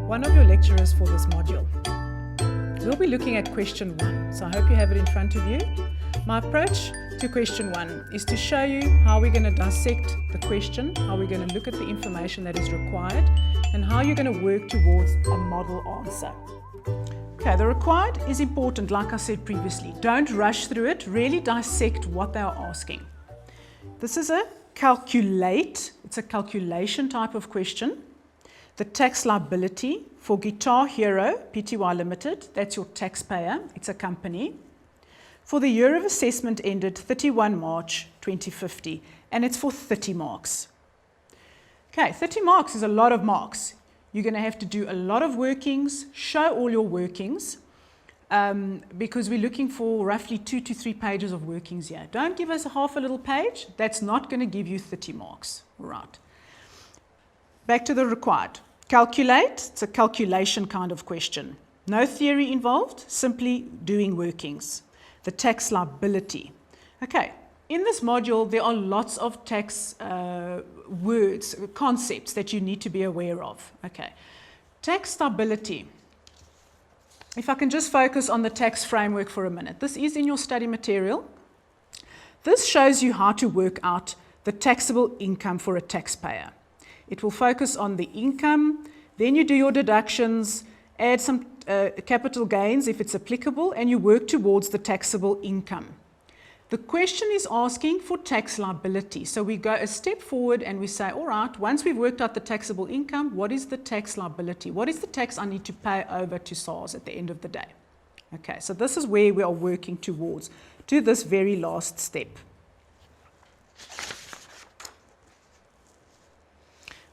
One of your lecturers for this module. We'll be looking at question 1, so I hope you have it in front of you. My approach to question 1 is to show you how we're going to dissect the question, how we're going to look at the information that is required, and how you're going to work towards a model answer. Okay, the required is important, like I said previously. Don't rush through it, really dissect what they are asking. This is a calculate, it's a calculation type of question. The tax liability for Guitar Hero Pty Limited, that's your taxpayer, it's a company, for the year of assessment ended 31 March 2050, and it's for 30 marks. Okay, 30 marks is a lot of marks. You're going to have to do a lot of workings, show all your workings, because we're looking for roughly 2 to 3 pages of workings here. Don't give us half a little page, that's not going to give you 30 marks. Right. Back to the required. Calculate, it's a calculation kind of question. No theory involved, simply doing workings. The tax liability. Okay, in this module there are lots of tax words, concepts that you need to be aware of. Okay, tax stability. If I can just focus on the tax framework for a minute. This is in your study material. This shows you how to work out the taxable income for a taxpayer. It will focus on the income, then you do your deductions, add some capital gains if it's applicable, and you work towards the taxable income. The question is asking for tax liability. So we go a step forward and we say, all right, once we've worked out the taxable income, what is the tax liability? What is the tax I need to pay over to SARS at the end of the day? Okay, so this is where we are working towards, to this very last step.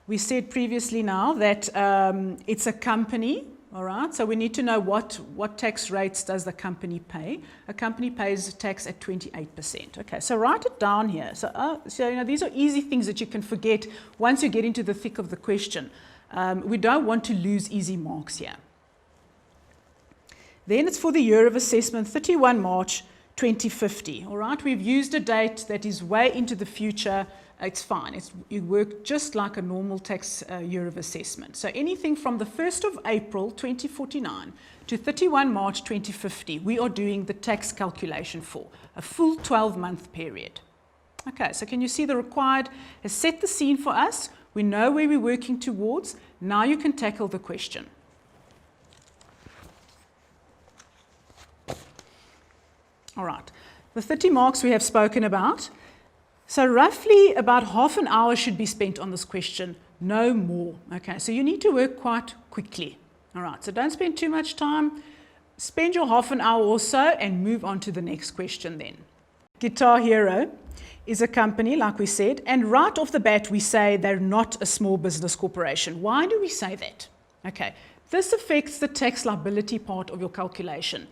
We said previously now that it's a company, all right? So we need to know what tax rates does the company pay. A company pays tax at 28%. Okay, so write it down here. So you know, these are easy things that you can forget once you get into the thick of the question. We don't want to lose easy marks here. Then it's for the year of assessment, 31 March 2050. All right, we've used a date that is way into the future. It's fine. You work just like a normal tax year of assessment. So anything from the 1st of April 2049 to 31 March 2050, we are doing the tax calculation for a full 12-month period. Okay, so can you see the required has set the scene for us? We know where we're working towards. Now you can tackle the question. All right, the 30 marks we have spoken about. So roughly about half an hour should be spent on this question, no more. Okay, so you need to work quite quickly. All right, so don't spend too much time. Spend your half an hour or so and move on to the next question then. Guitar Hero is a company, like we said, and right off the bat we say they're not a small business corporation. Why do we say that? Okay, this affects the tax liability part of your calculation.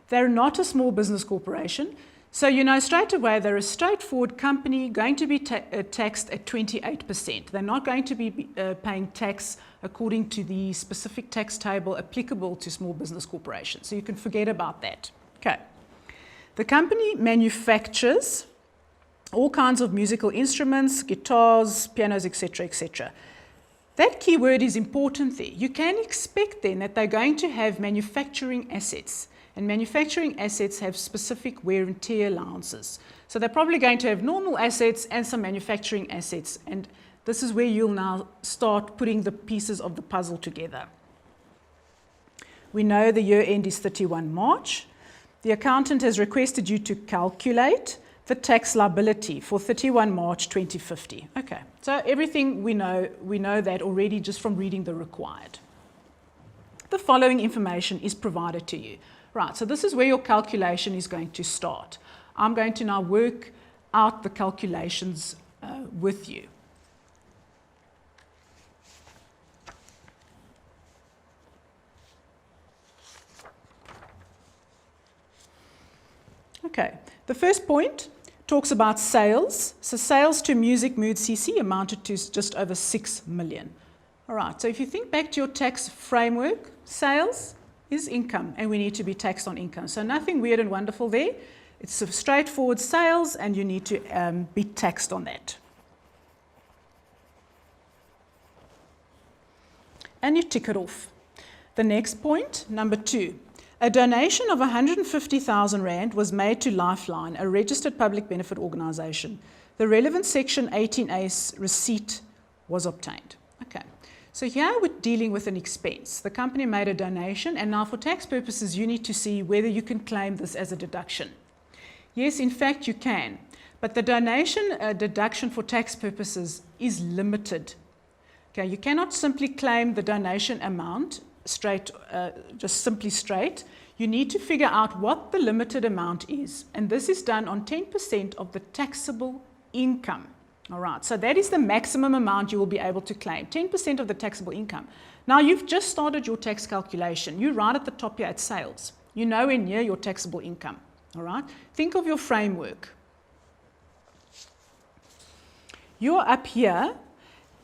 They're not a small business corporation. So you know straight away they're a straightforward company going to be taxed at 28%. They're not going to be paying tax according to the specific tax table applicable to small business corporations. So you can forget about that. Okay. The company manufactures all kinds of musical instruments, guitars, pianos, etc., etc. That keyword is important there. You can expect then that they're going to have manufacturing assets. And manufacturing assets have specific wear and tear allowances. So they're probably going to have normal assets and some manufacturing assets. And this is where you'll now start putting the pieces of the puzzle together. We know the year end is 31 March. The accountant has requested you to calculate the tax liability for 31 March 2050. Okay, so everything we know that already just from reading the required. The following information is provided to you. Right, so this is where your calculation is going to start. I'm going to now work out the calculations with you. Okay, the first point talks about sales. So sales to Music Mood CC amounted to just over 6 million. All right, so if you think back to your tax framework, sales is income and we need to be taxed on income. So nothing weird and wonderful there. It's a straightforward sales and you need to be taxed on that. And you tick it off. The next point, number 2. A donation of 150,000 Rand was made to Lifeline, a registered public benefit organisation. The relevant Section 18A receipt was obtained. Okay, so here we're dealing with an expense. The company made a donation, and now for tax purposes, you need to see whether you can claim this as a deduction. Yes, in fact, you can, but the donation deduction for tax purposes is limited. Okay, you cannot simply claim the donation amount straight, just simply straight. You need to figure out what the limited amount is, and this is done on 10% of the taxable income. All right, so that is the maximum amount you will be able to claim, 10% of the taxable income. Now, you've just started your tax calculation. You're right at the top here at sales. You're nowhere near your taxable income. All right, think of your framework. You're up here,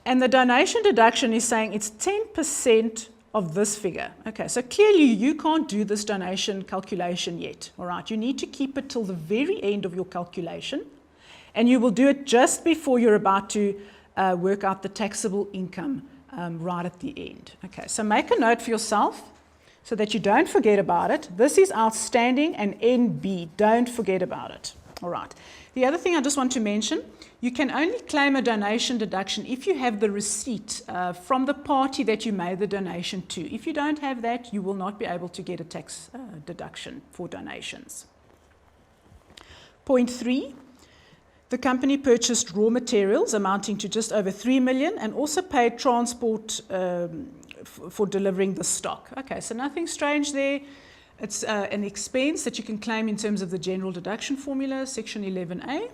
and the donation deduction is saying it's 10% of this figure. Okay, so clearly you can't do this donation calculation yet. All right, you need to keep it till the very end of your calculation, and you will do it just before you're about to work out the taxable income right at the end. Okay, so make a note for yourself so that you don't forget about it. This is outstanding and NB, don't forget about it. All right, the other thing I just want to mention, you can only claim a donation deduction if you have the receipt from the party that you made the donation to. If you don't have that, you will not be able to get a tax deduction for donations. Point 3, the company purchased raw materials amounting to just over 3 million and also paid transport for delivering the stock. Okay, so nothing strange there. It's an expense that you can claim in terms of the general deduction formula, Section 11A.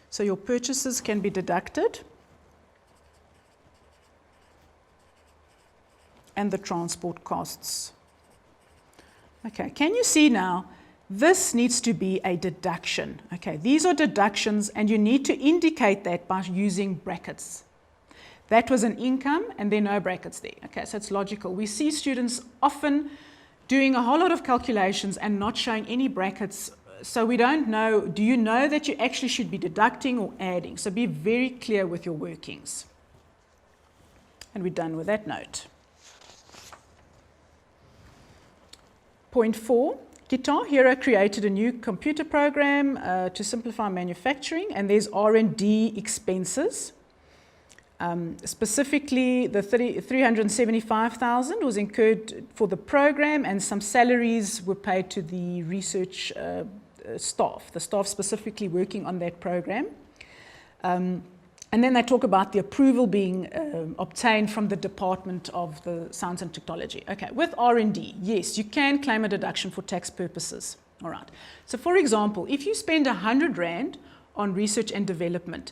So your purchases can be deducted and the transport costs. Okay, can you see now? This needs to be a deduction. Okay, these are deductions and you need to indicate that by using brackets. That was an income and there are no brackets there. Okay, so it's logical. We see students often doing a whole lot of calculations and not showing any brackets. So we don't know, do you know that you actually should be deducting or adding? So be very clear with your workings. And we're done with that note. Point 4, Guitar Hero created a new computer program to simplify manufacturing, and there's R&D expenses. Specifically, the 375,000 was incurred for the program, and some salaries were paid to the research staff, the staff specifically working on that program. And then they talk about the approval being obtained from the Department of the Science and Technology. Okay, with R&D, yes, you can claim a deduction for tax purposes. All right. So for example, if you spend 100 Rand on research and development,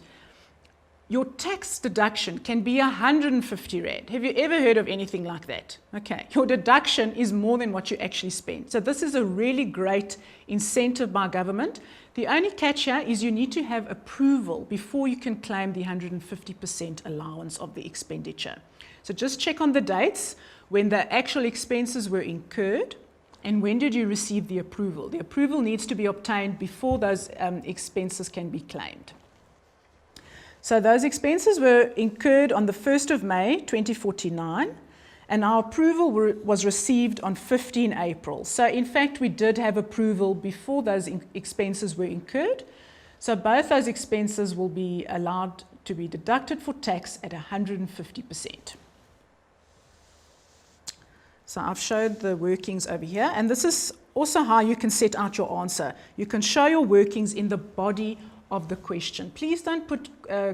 your tax deduction can be 150 Rand. Have you ever heard of anything like that? Okay, your deduction is more than what you actually spend. So this is a really great incentive by government. The only catch here is you need to have approval before you can claim the 150% allowance of the expenditure. So just check on the dates when the actual expenses were incurred and when did you receive the approval. The approval needs to be obtained before those expenses can be claimed. So those expenses were incurred on the 1st of May 2049, and our approval was received on 15 April. So in fact, we did have approval before those expenses were incurred. So both those expenses will be allowed to be deducted for tax at 150%. So I've showed the workings over here, and this is also how you can set out your answer. You can show your workings in the body of the question. Please don't put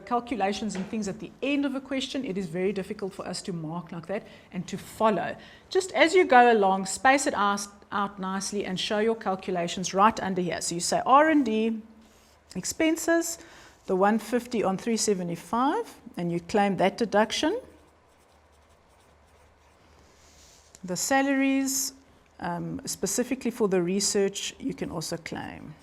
calculations and things at the end of a question. It is very difficult for us to mark like that and to follow. Just as you go along, space it out nicely and show your calculations right under here. So you say R&D expenses, the 150 on 375, and you claim that deduction. The salaries, specifically for the research, you can also claim.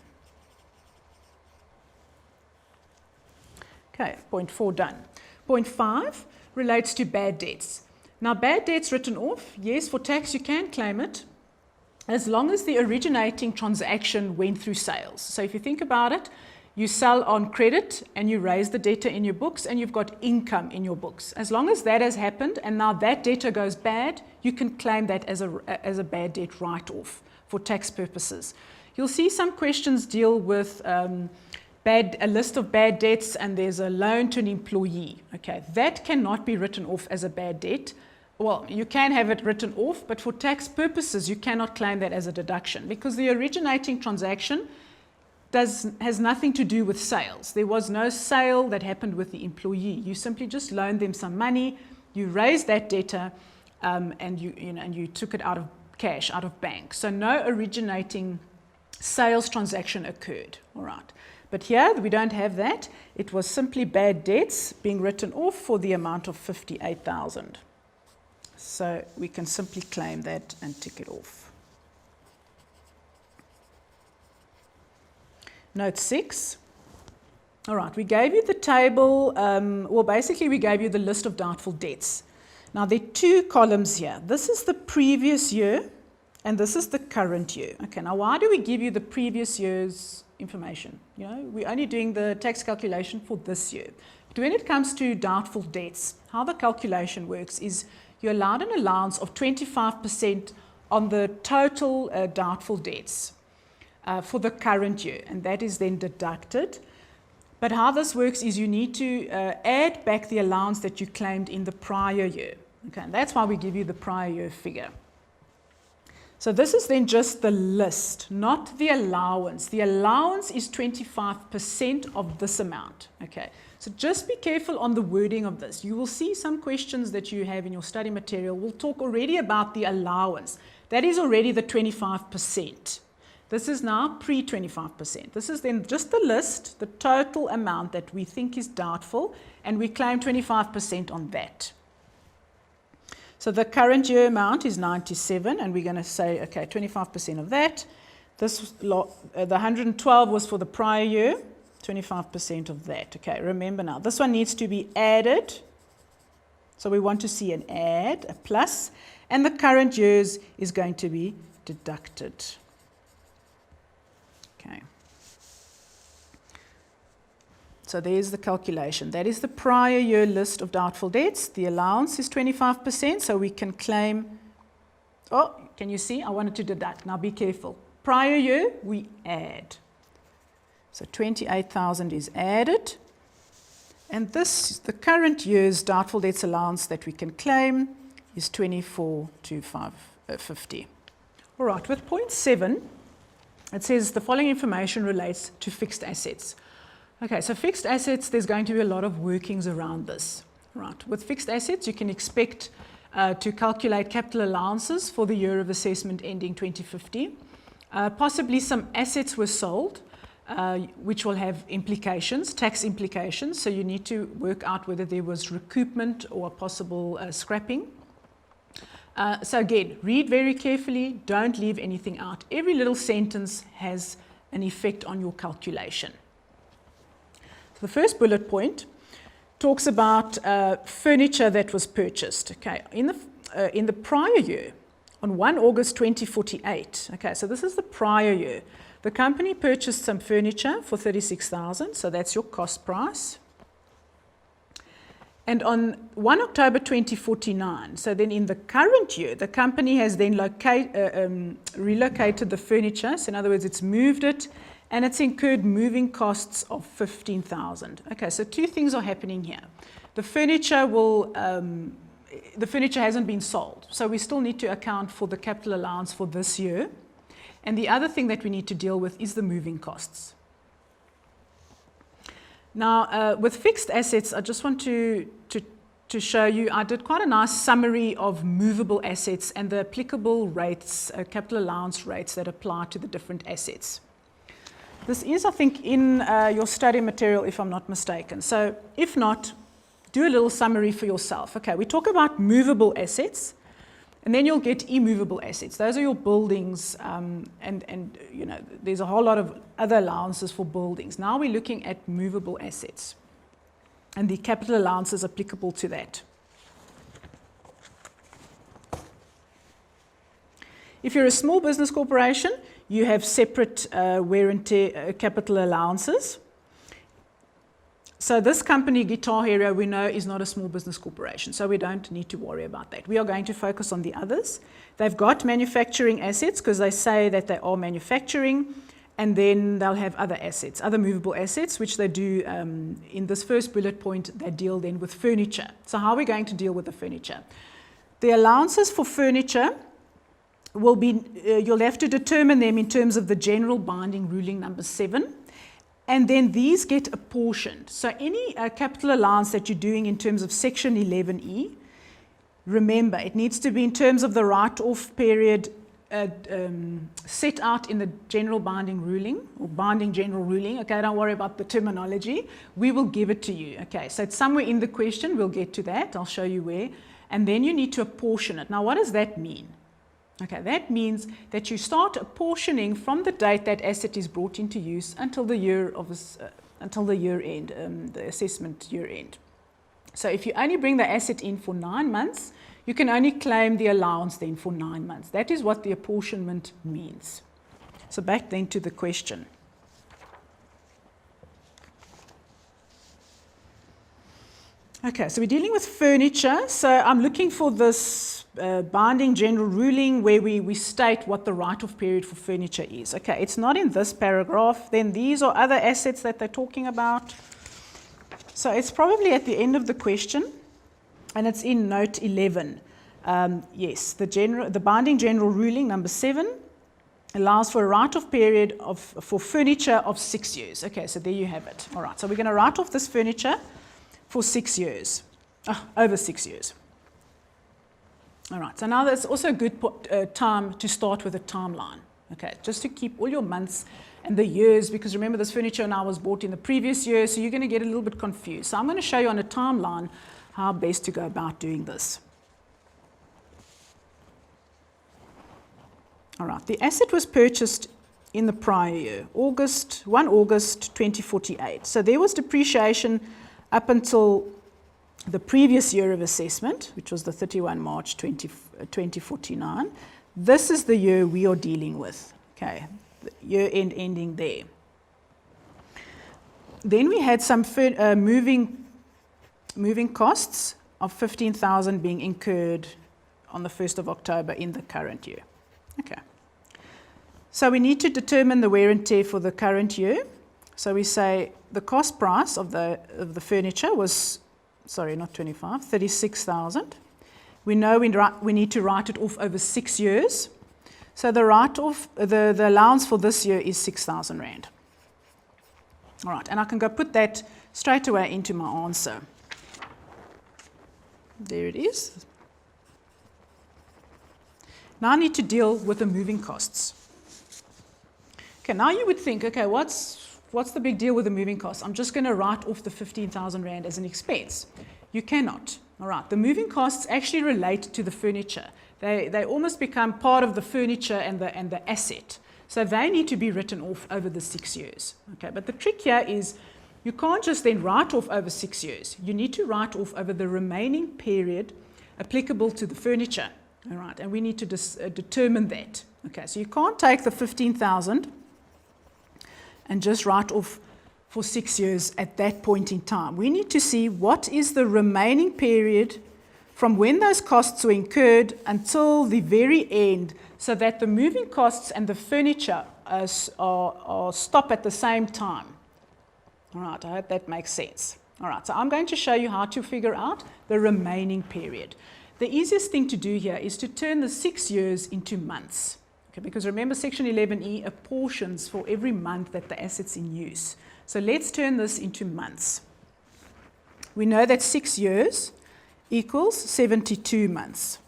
Okay, point 4 done. Point 5 relates to bad debts. Now, bad debts written off, yes, for tax you can claim it as long as the originating transaction went through sales. So if you think about it, you sell on credit and you raise the debtor in your books and you've got income in your books. As long as that has happened and now that debtor goes bad, you can claim that as a bad debt write-off for tax purposes. You'll see some questions deal with a list of bad debts and there's a loan to an employee. Okay, that cannot be written off as a bad debt. Well, you can have it written off, but for tax purposes, you cannot claim that as a deduction because the originating transaction has nothing to do with sales. There was no sale that happened with the employee. You simply just loaned them some money, you raised that debtor, and you took it out of cash, out of bank. So no originating sales transaction occurred. All right. But here we don't have that. It was simply bad debts being written off for the amount of 58,000. So we can simply claim that and tick it off. Note 6. All right, we gave you the table, basically we gave you the list of doubtful debts. Now there are 2 columns here. This is the previous year and this is the current year. Okay, now why do we give you the previous year's information? You know, we're only doing the tax calculation for this year. But when it comes to doubtful debts, how the calculation works is you're allowed an allowance of 25% on the total doubtful debts for the current year, and that is then deducted. But how this works is you need to add back the allowance that you claimed in the prior year. Okay, and that's why we give you the prior year figure. So this is then just the list, not the allowance. The allowance is 25% of this amount. Okay, so just be careful on the wording of this. You will see some questions that you have in your study material will talk already about the allowance. That is already the 25%. This is now pre-25%. This is then just the list, the total amount that we think is doubtful, and we claim 25% on that. So the current year amount is 97, and we're going to say, okay, 25% of that. This the 112 was for the prior year, 25% of that. Okay, remember now, this one needs to be added. So we want to see an add, a plus, and the current year's is going to be deducted. Okay. So there's the calculation. That is the prior year list of doubtful debts. The allowance is 25%, so we can claim, oh, can you see? I wanted to deduct. Now be careful. Prior year, we add. So 28,000 is added. And this, the current year's doubtful debts allowance that we can claim is 24,250. All right, with point 7, it says the following information relates to fixed assets. Okay, so fixed assets, there's going to be a lot of workings around this. Right. With fixed assets, you can expect to calculate capital allowances for the year of assessment ending 2050. Possibly some assets were sold, which will have implications, tax implications. So you need to work out whether there was recoupment or possible scrapping. So again, read very carefully, don't leave anything out. Every little sentence has an effect on your calculation. So the first bullet point talks about furniture that was purchased. Okay, in the prior year, on 1 August 2048, okay, so this is the prior year, the company purchased some furniture for 36,000, so that's your cost price. And on 1 October 2049, so then in the current year, the company has then relocated the furniture. So in other words, it's moved it, and it's incurred moving costs of 15,000. Okay, so 2 things are happening here. The furniture hasn't been sold, so we still need to account for the capital allowance for this year. And the other thing that we need to deal with is the moving costs. Now, with fixed assets, I just want to show you, I did quite a nice summary of movable assets and the applicable rates, capital allowance rates that apply to the different assets. This is, I think, in your study material, if I'm not mistaken. So if not, do a little summary for yourself. Okay, we talk about movable assets, and then you'll get immovable assets. Those are your buildings, and you know, there's a whole lot of other allowances for buildings. Now we're looking at movable assets. and the capital allowances applicable to that. If you're a small business corporation, you have separate wear and tear capital allowances. So this company, Guitar Hero, we know is not a small business corporation, so we don't need to worry about that. We are going to focus on the others. They've got manufacturing assets because they say that they are manufacturing, and then they'll have other assets, other movable assets, which they do in this first bullet point. They deal then with furniture. So how are we going to deal with the furniture? The allowances for furniture will be, you'll have to determine them in terms of the general binding ruling number 7. And then these get apportioned. So any capital allowance that you're doing in terms of section 11E, remember, it needs to be in terms of the write-off period set out in the general binding ruling, or binding general ruling. Okay, don't worry about the terminology. We will give it to you. Okay, so it's somewhere in the question. We'll get to that. I'll show you where. And then you need to apportion it. Now, what does that mean? Okay, that means that you start apportioning from the date that asset is brought into use until the year end, the assessment year end. So if you only bring the asset in for 9 months, you can only claim the allowance then for 9 months. That is what the apportionment means. So back then to the question. Okay, so we're dealing with furniture. So I'm looking for this binding general ruling where we state what the write-off period for furniture is. Okay, it's not in this paragraph. Then these are other assets that they're talking about. So it's probably at the end of the question, and it's in note 11. Yes, the binding general ruling number 7 allows for a write-off period for furniture of 6 years. Okay, so there you have it. All right, so we're going to write off this furniture for 6 years, over 6 years. All right, so now that's also a good time to start with a timeline, okay, just to keep all your months and the years, because remember this furniture now was bought in the previous year, so you're going to get a little bit confused. So I'm going to show you on a timeline how best to go about doing this. All right, the asset was purchased in the prior year, 1 August 2048. So there was depreciation up until the previous year of assessment, which was the 31 March 2049. This is the year we are dealing with, okay, the year end ending there. Then we had some moving costs of 15,000 being incurred on the 1st of October in the current year. Okay. So we need to determine the wear and tear for the current year. So we say the cost price of the furniture was, sorry, not 25, 36,000. We know we need to write it off over 6 years. So the write-off, the allowance for this year is 6,000 Rand. All right, and I can go put that straight away into my answer. There it is. Now I need to deal with the moving costs. Okay, now you would think, okay, what's the big deal with the moving costs? I'm just going to write off the 15,000 Rand as an expense. You cannot. All right, the moving costs actually relate to the furniture. They almost become part of the furniture and the asset. So they need to be written off over the 6 years. Okay, but the trick here is you can't just then write off over 6 years. You need to write off over the remaining period applicable to the furniture. All right, and we need to determine that. Okay, so you can't take the 15,000 and just write off for 6 years at that point in time. We need to see what is the remaining period from when those costs were incurred until the very end, so that the moving costs and the furniture are stop at the same time. All right, I hope that makes sense. All right, so I'm going to show you how to figure out the remaining period. The easiest thing to do here is to turn the 6 years into months. Okay, because remember section 11E apportions for every month that the asset's in use. So let's turn this into months. We know that 6 years equals 72 months.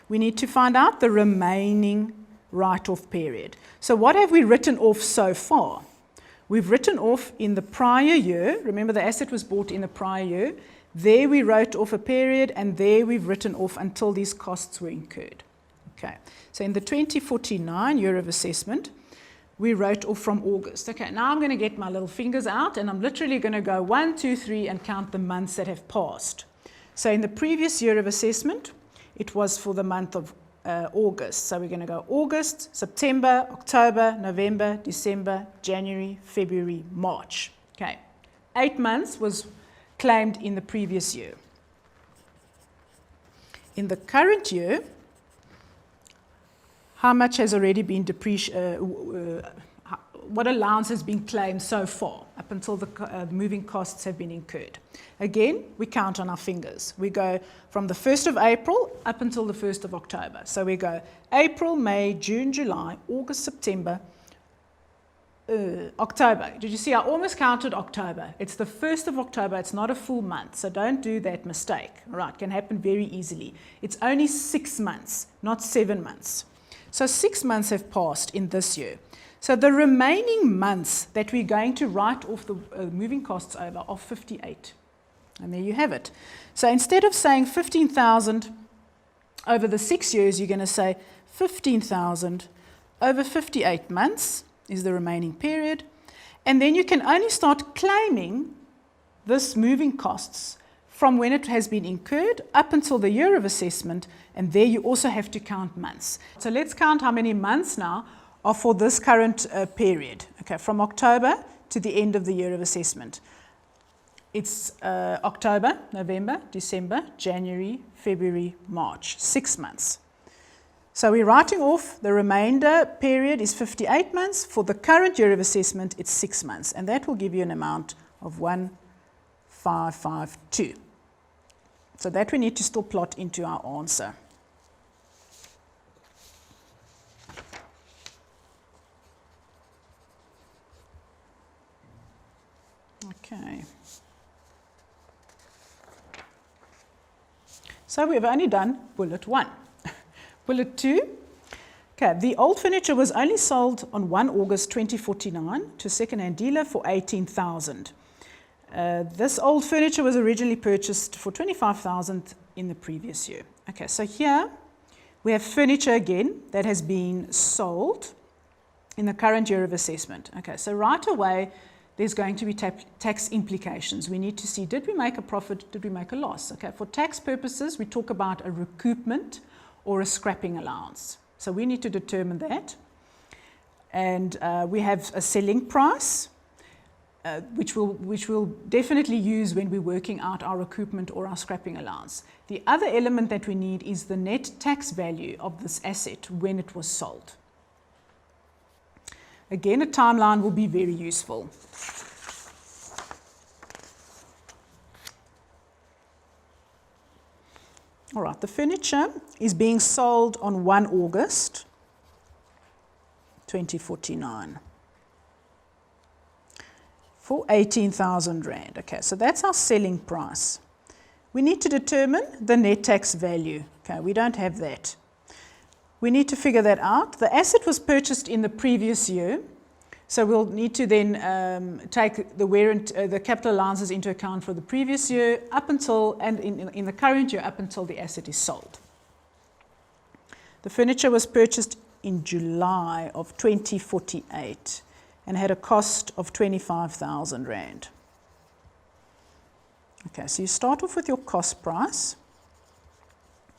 We need to find out the remaining write-off period. So what have we written off so far? We've written off in the prior year. Remember the asset was bought in the prior year. There we wrote off a period, and there we've written off until these costs were incurred. Okay, so in the 2049 year of assessment, we wrote off from August. Okay, now I'm going to get my little fingers out and I'm literally going to go 1, 2, 3 and count the months that have passed. So in the previous year of assessment, it was for the month of August. So we're going to go August, September, October, November, December, January, February, March. Okay, 8 months was claimed in the previous year. In the current year, how much has already been depreciated, what allowance has been claimed so far up until the moving costs have been incurred. Again, we count on our fingers. We go from the 1st of April up until the 1st of October. So we go April, May, June, July, August, September, October. Did you see? I almost counted October. It's the 1st of October. It's not a full month. So don't do that mistake. All right, can happen very easily. It's only 6 months, not 7 months. So 6 months have passed in this year. So the remaining months that we're going to write off the moving costs over are 58. And there you have it. So instead of saying 15,000 over the 6 years, you're going to say 15,000 over 58 months is the remaining period. And then you can only start claiming this moving costs from when it has been incurred up until the year of assessment, and there you also have to count months. So let's count how many months now are for this current period, okay, from October to the end of the year of assessment. It's October, November, December, January, February, March, 6 months. So we're writing off the remainder period is 58 months. For the current year of assessment, it's 6 months, and that will give you an amount of 1552. So that we need to still plot into our answer. Okay. So we've only done bullet 1. Bullet 2. Okay, the old furniture was only sold on 1 August 2049 to a second-hand dealer for 18,000. This old furniture was originally purchased for 25,000 in the previous year. Okay, so here we have furniture again that has been sold in the current year of assessment. Okay, so right away there's going to be tax implications. We need to see, did we make a profit, did we make a loss? Okay, for tax purposes, we talk about a recoupment or a scrapping allowance. So we need to determine that. And we have a selling price, which we'll definitely use when we're working out our recoupment or our scrapping allowance. The other element that we need is the net tax value of this asset when it was sold. Again, a timeline will be very useful. All right, the furniture is being sold on 1 August 2049 for 18,000 Rand. Okay, so that's our selling price. We need to determine the net tax value. Okay, we don't have that. We need to figure that out. The asset was purchased in the previous year, so we'll need to then take the capital allowances into account for the previous year up until, and in the current year up until the asset is sold. The furniture was purchased in July of 2048 and had a cost of 25,000 Rand. Okay, so you start off with your cost price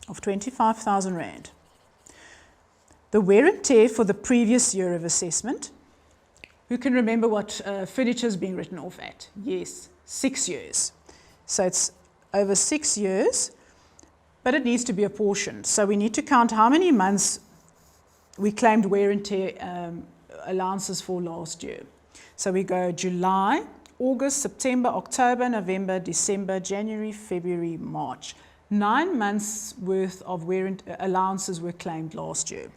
of 25,000 Rand. The wear and tear for the previous year of assessment. Who can remember what furniture is being written off at? Yes, 6 years. So it's over 6 years, but it needs to be apportioned. So we need to count how many months we claimed wear and tear allowances for last year. So we go July, August, September, October, November, December, January, February, March. 9 months worth of wear and allowances were claimed last year.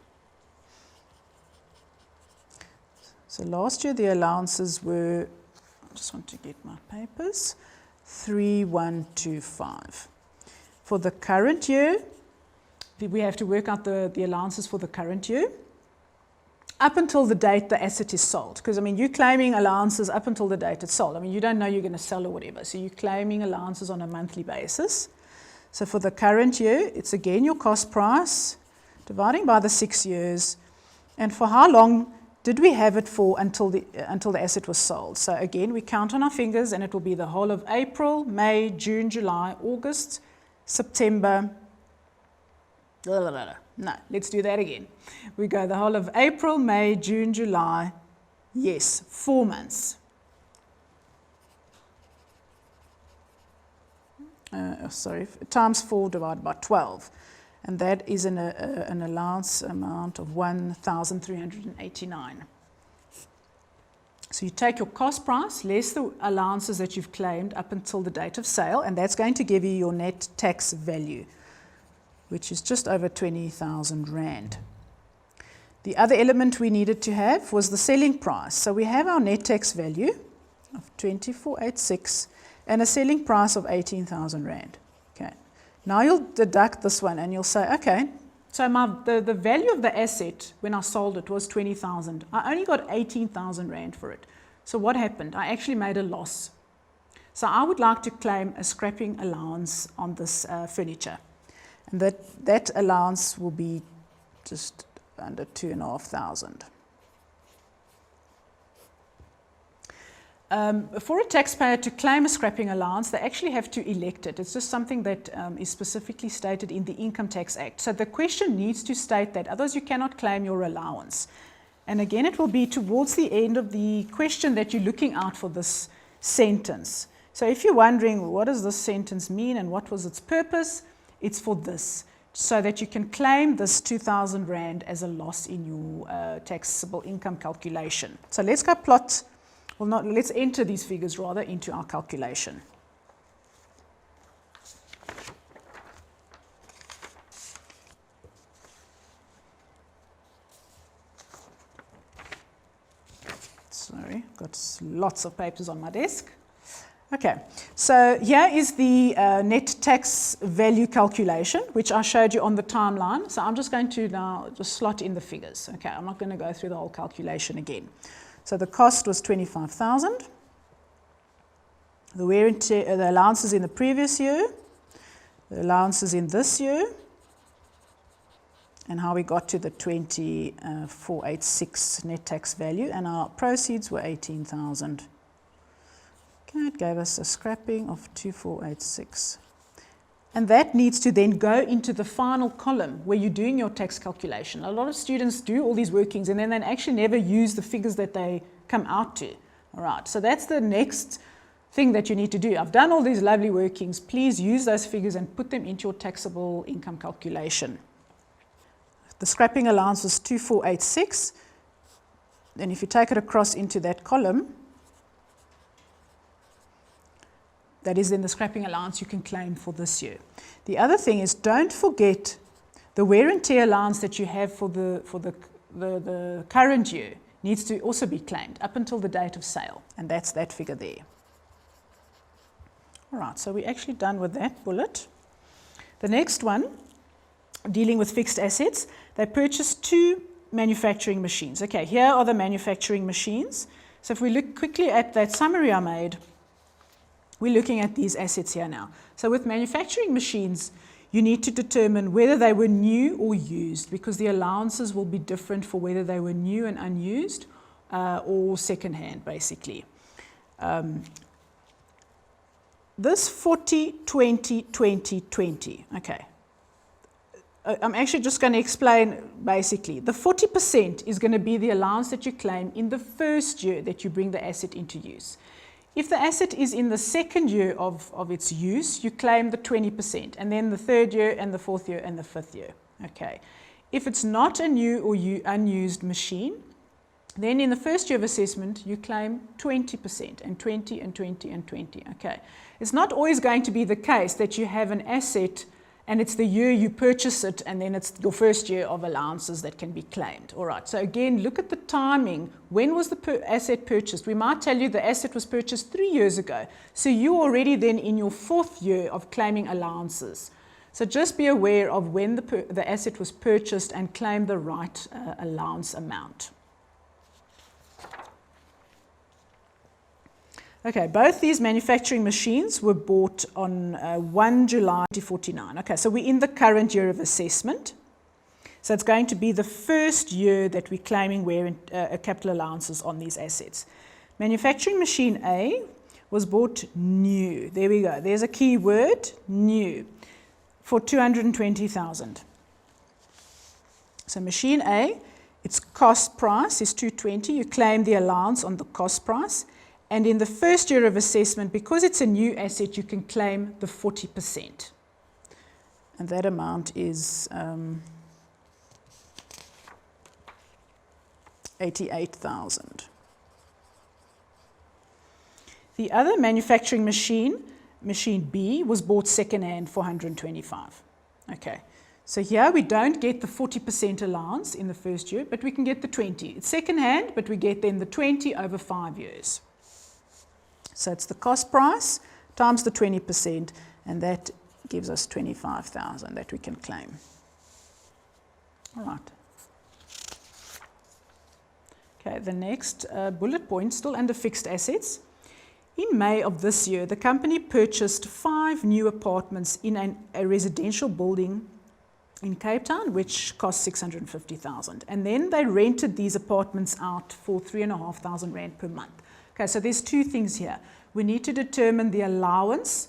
So last year the allowances were, I just want to get my papers, 3125. For the current year, we have to work out the allowances for the current year up until the date the asset is sold. Because, I mean, you're claiming allowances up until the date it's sold. I mean, you don't know you're going to sell or whatever. So you're claiming allowances on a monthly basis. So for the current year, it's again your cost price, dividing by the 6 years. And for how long did we have it for until the asset was sold? So again, we count on our fingers, and it will be the whole of April, May, June, July, August, September. No, let's do that again. We go the whole of April, May, June, July. Yes, 4 months. Times 4 divided by 12. And that is an allowance amount of 1,389. So you take your cost price less the allowances that you've claimed up until the date of sale, and that's going to give you your net tax value, which is just over 20,000 Rand. The other element we needed to have was the selling price. So we have our net tax value of 2486 and a selling price of 18,000 Rand. Okay. Now you'll deduct this one and you'll say, okay, so the value of the asset when I sold it was 20,000. I only got 18,000 Rand for it. So what happened? I actually made a loss. So I would like to claim a scrapping allowance on this furniture. And that allowance will be just under 2,500. For a taxpayer to claim a scrapping allowance, they actually have to elect it. It's just something that is specifically stated in the Income Tax Act. So the question needs to state that, otherwise you cannot claim your allowance. And again, it will be towards the end of the question that you're looking out for this sentence. So if you're wondering, what does this sentence mean and what was its purpose, it's for this, so that you can claim this 2,000 Rand as a loss in your taxable income calculation. So let's go plot. Well, let's enter these figures rather into our calculation. Sorry, got lots of papers on my desk. Okay, so here is the net tax value calculation, which I showed you on the timeline. So I'm just going to now just slot in the figures. Okay, I'm not going to go through the whole calculation again. So the cost was 25,000. The wear and tear, the allowances in the previous year, the allowances in this year, and how we got to the 2486 net tax value, and our proceeds were 18,000. Okay, it gave us a scrapping of 2486. And that needs to then go into the final column where you're doing your tax calculation. A lot of students do all these workings and then they actually never use the figures that they come out to. All right, so that's the next thing that you need to do. I've done all these lovely workings. Please use those figures and put them into your taxable income calculation. The scrapping allowance was 2486. Then if you take it across into that column, that is then the scrapping allowance you can claim for this year. The other thing is, don't forget the wear and tear allowance that you have for the current year needs to also be claimed up until the date of sale, and that's that figure there. All right, so we're actually done with that bullet. The next one, dealing with fixed assets, they purchased 2 manufacturing machines. Okay, here are the manufacturing machines. So if we look quickly at that summary I made, we're looking at these assets here now. So with manufacturing machines, you need to determine whether they were new or used, because the allowances will be different for whether they were new and unused or second-hand, basically. This 40, 20, 20, 20, okay. I'm actually just going to explain basically. The 40% is going to be the allowance that you claim in the first year that you bring the asset into use. If the asset is in the second year of its use, you claim the 20%, and then the third year and the fourth year and the fifth year. Okay. If it's not a new or unused machine, then in the first year of assessment, you claim 20% and 20 and 20 and 20. Okay. It's not always going to be the case that you have an asset and it's the year you purchase it, and then it's your first year of allowances that can be claimed. All right, so again, look at the timing. When was the asset purchased? We might tell you the asset was purchased 3 years ago. So you're already then in your 4th year of claiming allowances. So just be aware of when the asset was purchased and claim the right allowance amount. Okay, both these manufacturing machines were bought on 1 July 2049. Okay, so we're in the current year of assessment. So it's going to be the first year that we're claiming wear and capital allowances on these assets. Manufacturing machine A was bought new. There we go. There's a key word, new, for 220,000. So machine A, its cost price is 220. You claim the allowance on the cost price. And in the first year of assessment, because it's a new asset, you can claim the 40%. And that amount is 88,000. The other manufacturing machine, machine B, was bought second-hand for 125. Okay, so here we don't get the 40% allowance in the first year, but we can get the 20. It's second-hand, but we get then the 20 over 5 years. So it's the cost price times the 20%, and that gives us 25,000 that we can claim. All right. Okay, the next bullet point, still under fixed assets. In May of this year, the company purchased 5 new apartments in a residential building in Cape Town, which cost 650,000. And then they rented these apartments out for 3,500 Rand per month. Okay, so there's two things here. We need to determine the allowance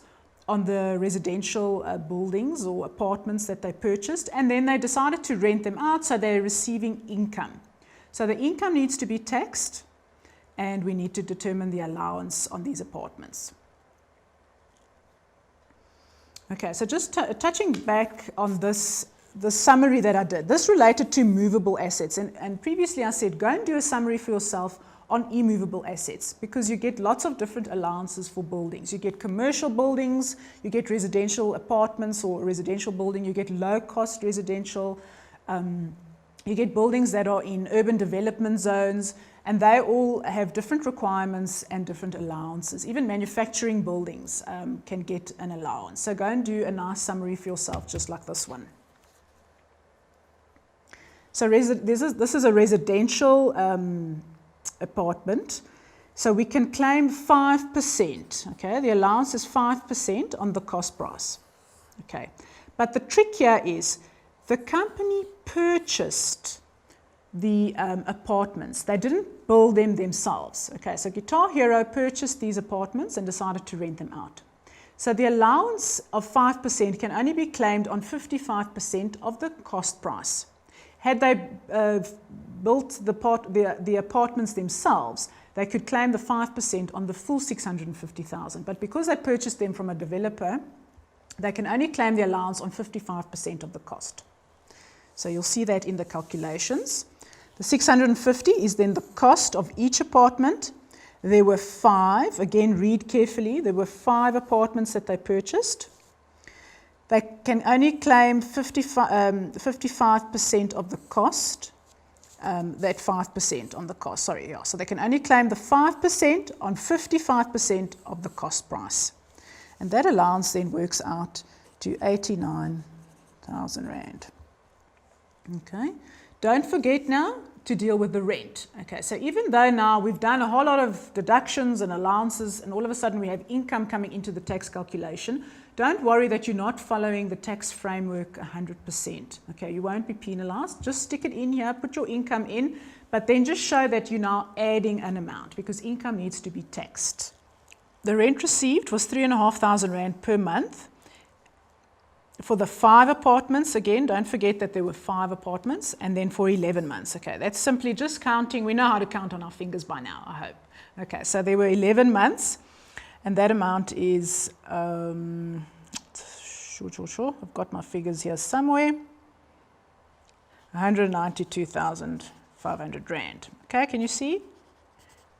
on the residential buildings or apartments that they purchased, and then they decided to rent them out, so they're receiving income. So the income needs to be taxed, and we need to determine the allowance on these apartments. Okay, so just touching back on this, the summary that I did. This related to movable assets, and previously I said go and do a summary for yourself on immovable assets, because you get lots of different allowances for buildings. You get commercial buildings, you get residential apartments or residential building, you get low-cost residential, you get buildings that are in urban development zones, and they all have different requirements and different allowances. Even manufacturing buildings can get an allowance. So go and do a nice summary for yourself, just like this one. So this is a residential apartment. So we can claim 5%. Okay, the allowance is 5% on the cost price. Okay, but the trick here is the company purchased the apartments. They didn't build them themselves. Okay, so Guitar Hero purchased these apartments and decided to rent them out. So the allowance of 5% can only be claimed on 55% of the cost price. Had they built the apartments themselves, they could claim the 5% on the full 650,000. But because they purchased them from a developer, they can only claim the allowance on 55% of the cost. So you'll see that in the calculations. The 650 is then the cost of each apartment. There were 5, again read carefully, there were 5 apartments that they purchased. They can only claim 55% of the cost, that 5% on the cost, sorry, yeah. So they can only claim the 5% on 55% of the cost price. And that allowance then works out to 89,000 Rand. Okay, don't forget now to deal with the rent. Okay, so even though now we've done a whole lot of deductions and allowances, and all of a sudden we have income coming into the tax calculation, don't worry that you're not following the tax framework 100%. Okay, you won't be penalized. Just stick it in here, put your income in, but then just show that you're now adding an amount, because income needs to be taxed. The rent received was 3,500 Rand per month. For the 5 apartments, again, don't forget that there were 5 apartments, and then for 11 months. Okay, that's simply just counting. We know how to count on our fingers by now, I hope. Okay, so there were 11 months, and that amount is, sure, I've got my figures here somewhere, 192,500 Rand. Okay, can you see?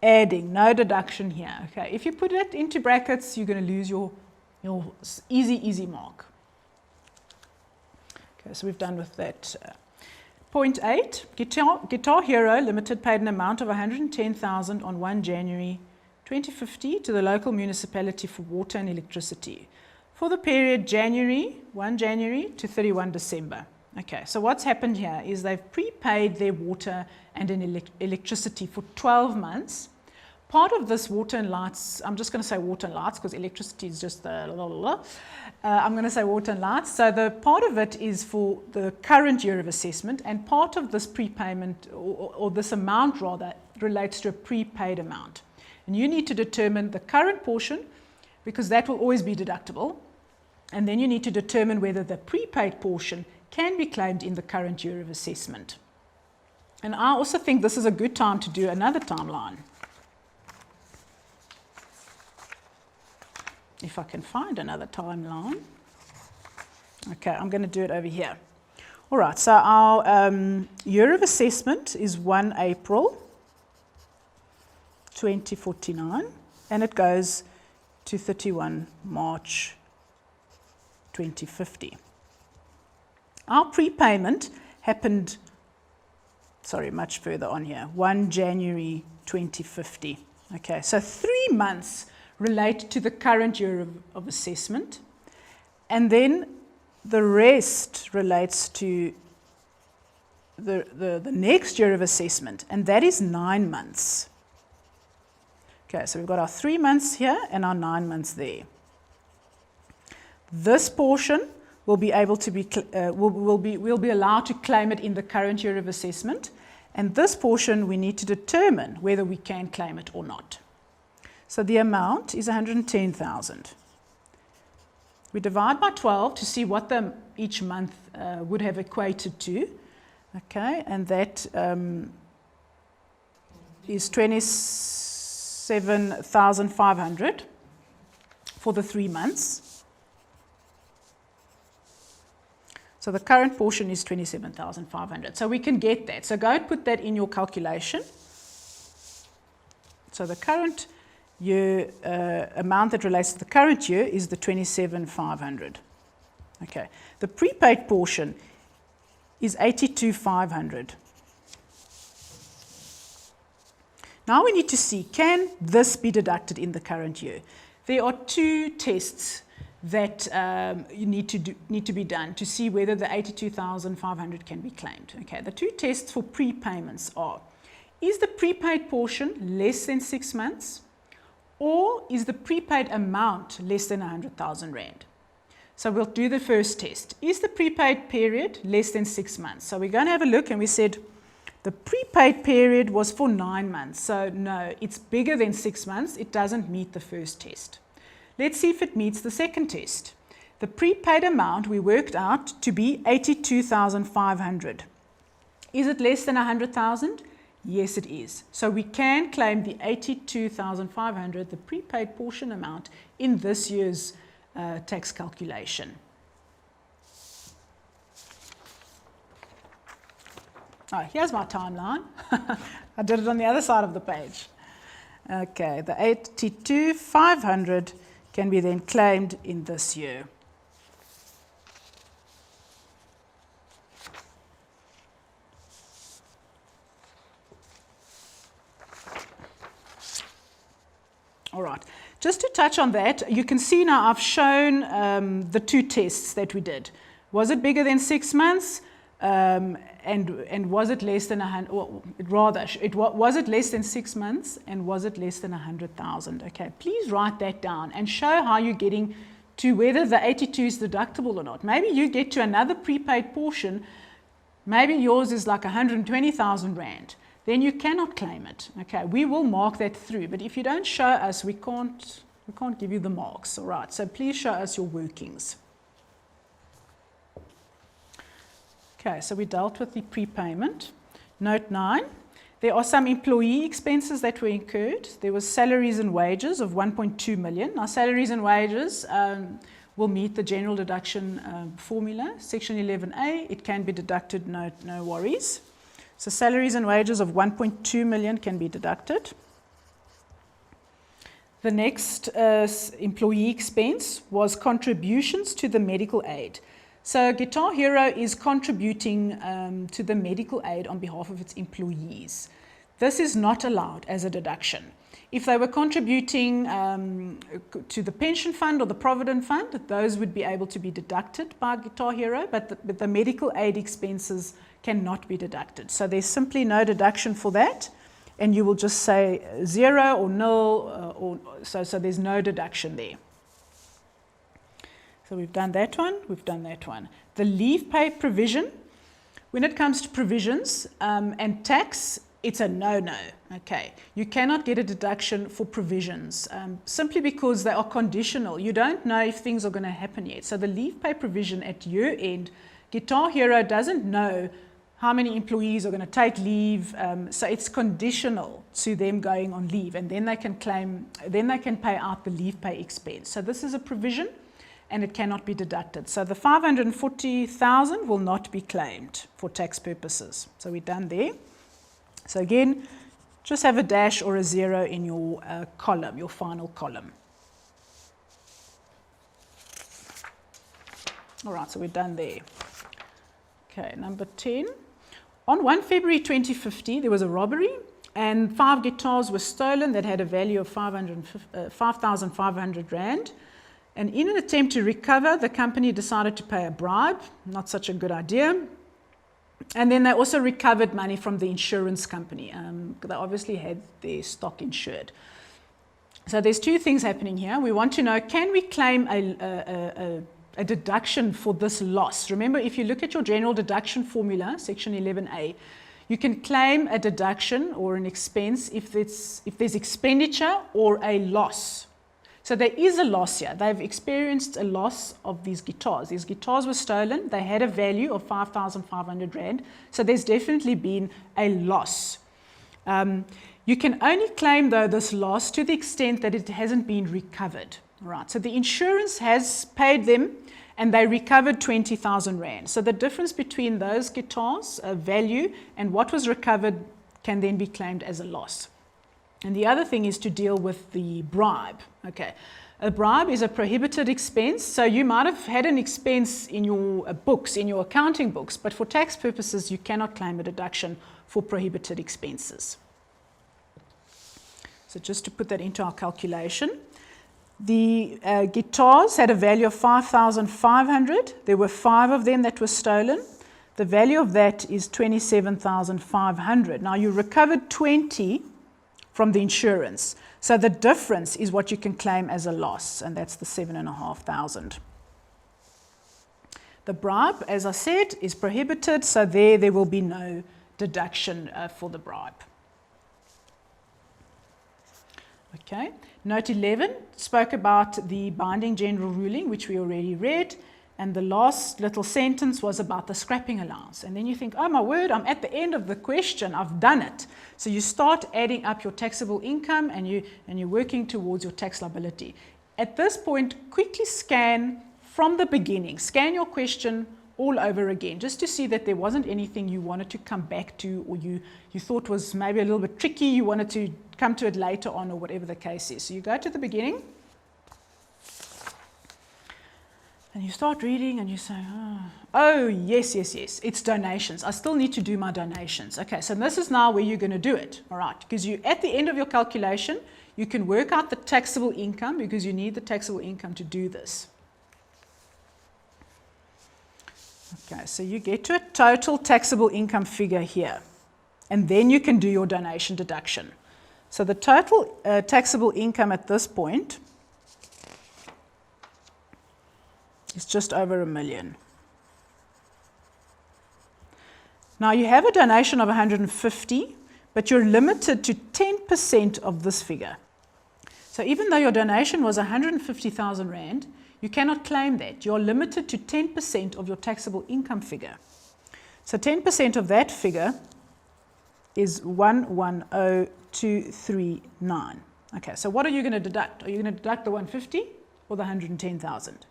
Adding, no deduction here. Okay, if you put it into brackets, you're going to lose your easy mark. Okay, so we've done with that. Point 8, Guitar Hero Limited paid an amount of 110,000 on 1 January 2050 to the local municipality for water and electricity for the period 1 January to 31 December. Okay, so what's happened here is they've prepaid their water and electricity for 12 months part of this water and lights, I'm just going to say water and lights because electricity is just I'm going to say water and lights. So the part of it is for the current year of assessment, and part of this prepayment, or this amount rather, relates to a prepaid amount. And you need to determine the current portion, because that will always be deductible. And then you need to determine whether the prepaid portion can be claimed in the current year of assessment. And I also think this is a good time to do another timeline. If I can find another timeline. Okay, I'm going to do it over here. All right, so our year of assessment is 1 April 2049, and it goes to 31 March 2050. Our prepayment happened, much further on here, 1 January 2050. Okay, so 3 months relate to the current year of assessment, and then the rest relates to the next year of assessment, and that is 9 months. Okay, so we've got our 3 months here and our 9 months there. This portion will be able to be we'll be allowed to claim it in the current year of assessment, and this portion we need to determine whether we can claim it or not. So the amount is 110,000. We divide by 12 to see what each month would have equated to. Okay, and that is 27,500 for the 3 months. So the current portion is 27,500. So we can get that. So go and put that in your calculation. So the current year amount that relates to the current year is the 27,500. Okay. The prepaid portion is 82,500. Now we need to see, can this be deducted in the current year? There are 2 tests that you need to be done to see whether the 82,500 can be claimed. Okay. The 2 tests for prepayments are: is the prepaid portion less than 6 months? Or is the prepaid amount less than 100,000 Rand? So we'll do the first test. Is the prepaid period less than 6 months? So we're going to have a look, and we said the prepaid period was for 9 months. So no, it's bigger than 6 months. It doesn't meet the first test. Let's see if it meets the second test. The prepaid amount we worked out to be 82,500. Is it less than 100,000? Yes, it is. So we can claim the 82,500, the prepaid portion amount, in this year's tax calculation. Oh, here's my timeline. I did it on the other side of the page. Okay, the 82,500 can be then claimed in this year. All right, just to touch on that, you can see now I've shown the 2 tests that we did. Was it bigger than 6 months? And was it less than was it less than 6 months, and was it less than 100,000? Okay, please write that down and show how you're getting to whether the 82 is deductible or not. Maybe you get to another prepaid portion, maybe yours is like 120,000 Rand. Then you cannot claim it. Okay, we will mark that through, but if you don't show us, we can't give you the marks. All right, so please show us your workings. Okay, so we dealt with the prepayment. Note 9, there are some employee expenses that were incurred. There was salaries and wages of 1.2 million. Now, salaries and wages will meet the general deduction formula, section 11A. It can be deducted, no worries. So salaries and wages of 1.2 million can be deducted. The next employee expense was contributions to the medical aid. So Guitar Hero is contributing to the medical aid on behalf of its employees. This is not allowed as a deduction. If they were contributing to the pension fund or the provident fund, those would be able to be deducted by Guitar Hero, but the medical aid expenses cannot be deducted. So there's simply no deduction for that. and you will just say 0 or nil, so there's no deduction there. So we've done that one, we've done that one. The leave pay provision, when it comes to provisions and tax, it's a no-no, okay. You cannot get a deduction for provisions simply because they are conditional. You don't know if things are going to happen yet. So the leave pay provision at year end, Guitar Hero doesn't know how many employees are going to take leave, so it's conditional to them going on leave, and then they can claim, then they can pay out the leave pay expense. So this is a provision, and it cannot be deducted. So the 540,000 will not be claimed for tax purposes. So we're done there. So again, just have a dash or a 0 in your column, your final column. All right, so we're done there. Okay, number 10. On 1 February 2050, there was a robbery and 5 guitars were stolen that had a value of 5,500 Rand. And in an attempt to recover, the company decided to pay a bribe, not such a good idea. And then they also recovered money from the insurance company. They obviously had their stock insured. So there's two things happening here. We want to know, can we claim a deduction for this loss? Remember, if you look at your general deduction formula, section 11A, you can claim a deduction or an expense if there's expenditure or a loss. So there is a loss here. They've experienced a loss of these guitars. These guitars were stolen. They had a value of 5,500 Rand. So there's definitely been a loss. You can only claim, though, this loss to the extent that it hasn't been recovered. Right. So the insurance has paid them and they recovered 20,000 Rand. So the difference between those guitars' value and what was recovered can then be claimed as a loss. And the other thing is to deal with the bribe. Okay, a bribe is a prohibited expense. So you might have had an expense in your books, in your accounting books, but for tax purposes, you cannot claim a deduction for prohibited expenses. So just to put that into our calculation, the guitars had a value of 5,500. There were 5 of them that were stolen. The value of that is 27,500. Now you recovered 20 from the insurance. So the difference is what you can claim as a loss, and that's the 7,500. The bribe, as I said, is prohibited, so there will be no deduction for the bribe. Okay, note 11 spoke about the binding general ruling, which we already read, and the last little sentence was about the scrapping allowance. And then you think, oh my word, I'm at the end of the question, I've done it. So you start adding up your taxable income and you're working towards your tax liability. At this point, quickly scan from the beginning, scan your question all over again, just to see that there wasn't anything you wanted to come back to, or you thought was maybe a little bit tricky, you wanted to come to it later on, or whatever the case is. So you go to the beginning, and you start reading and you say, oh, yes, it's donations. I still need to do my donations. Okay, so this is now where you're going to do it, all right? Because you, at the end of your calculation, you can work out the taxable income, because you need the taxable income to do this. Okay, so you get to a total taxable income figure here, and then you can do your donation deduction. So the total taxable income at this point is just over 1 million. Now you have a donation of 150, but you're limited to 10% of this figure. So even though your donation was 150,000 Rand, you cannot claim that. You're limited to 10% of your taxable income figure. So 10% of that figure is 110,239. Okay, so what are you going to deduct? Are you going to deduct the 150 or the 110,000?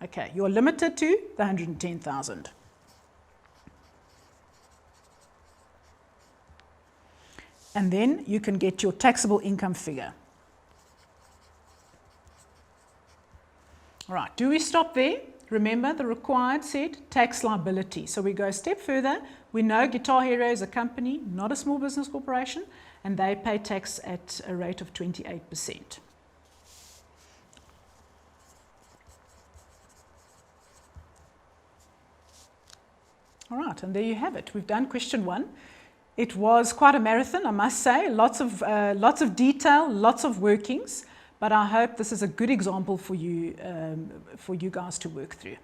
Okay, you're limited to the 110,000. And then you can get your taxable income figure. All right, do we stop there? Remember, the required said tax liability. So we go a step further. We know Guitar Hero is a company, not a small business corporation, and they pay tax at a rate of 28%. All right, and there you have it. We've done question 1. It was quite a marathon, I must say. Lots of detail, lots of workings, but I hope this is a good example for you guys to work through.